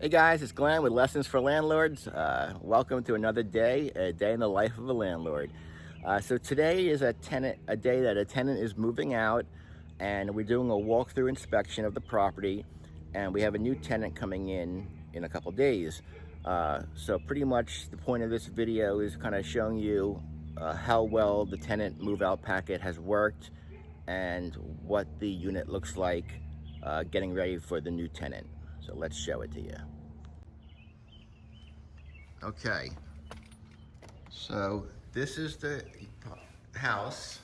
Hey guys, it's Glenn with Lessons for Landlords. Welcome to another day, a day in the life of a landlord. So today is a day that a tenant is moving out, and we're doing a walkthrough inspection of the property, and we have a new tenant coming in a couple days. So pretty much the point of this video is kind of showing you how well the tenant move-out packet has worked and what the unit looks like getting ready for the new tenant. So let's show it to you. Okay, so this is the house.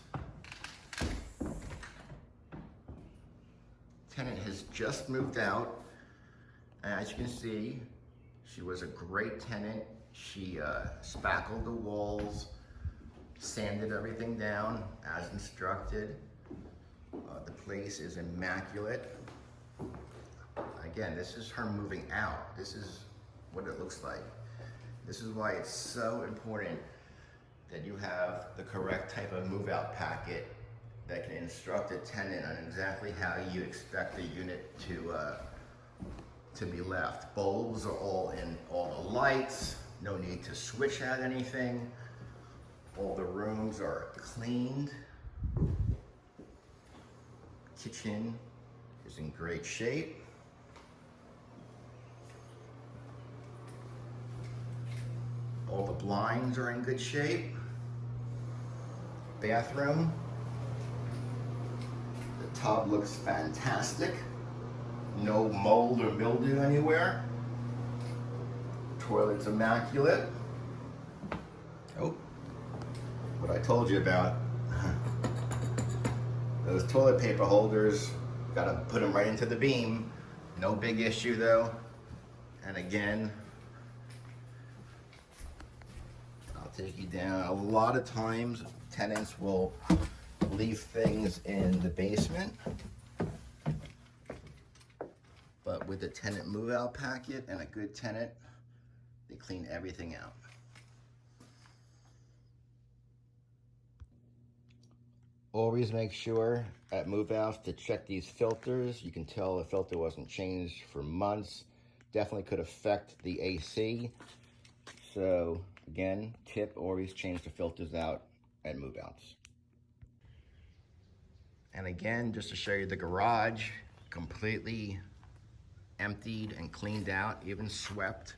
Tenant has just moved out. As you can see, she was a great tenant. She spackled the walls, sanded everything down as instructed. The place is immaculate. Again, this is her moving out. This is what it looks like. This is why it's so important that you have the correct type of move-out packet that can instruct a tenant on exactly how you expect the unit to be left. Bulbs are all in, all the lights, no need to switch out anything. All the rooms are cleaned. Kitchen is in great shape. All the blinds are in good shape. Bathroom. The tub looks fantastic. No mold or mildew anywhere. Toilet's immaculate. Oh, what I told you about. Those toilet paper holders, gotta put them right into the beam. No big issue though. And again, take you down. A lot of times tenants will leave things in the basement, but with a tenant move out packet and a good tenant, they clean everything out. Always make sure at move out to check these filters. You can tell the filter wasn't changed for months. Definitely could affect the AC. So again, tip, always change the filters out at move-outs. And again, just to show you the garage, completely emptied and cleaned out, even swept.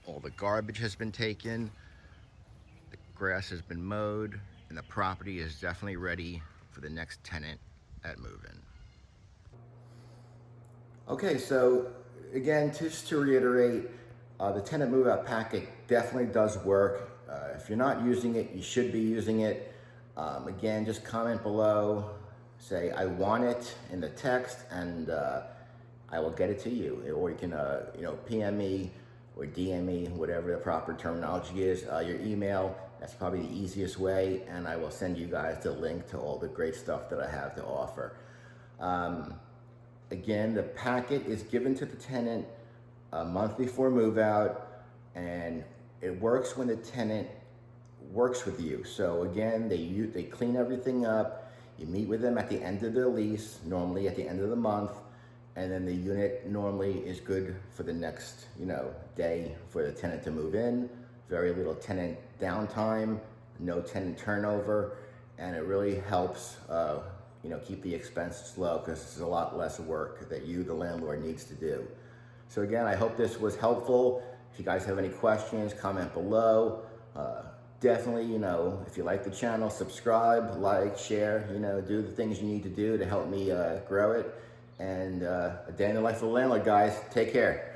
All the garbage has been taken, the grass has been mowed, and the property is definitely ready for the next tenant at move-in. Okay, so again, just to reiterate, the tenant move-out packet definitely does work. If you're not using it, you should be using it. Again, just comment below, say I want it in the text, and I will get it to you. Or you can, PM me or DM me, whatever the proper terminology is. Your email, that's probably the easiest way, and I will send you guys the link to all the great stuff that I have to offer. Again, the packet is given to the tenant a month before move out, and it works when the tenant works with you. So again, they clean everything up. You meet with them at the end of the lease, normally at the end of the month, and then the unit normally is good for the next day for the tenant to move in. Very little tenant downtime, no tenant turnover, and it really helps keep the expenses low, because it's a lot less work that you, the landlord, needs to do. So again, I hope this was helpful. If you guys have any questions, comment below. Definitely, if you like the channel, subscribe, like, share, do the things you need to do to help me grow it. And a day in the life of a landlord, guys. Take care.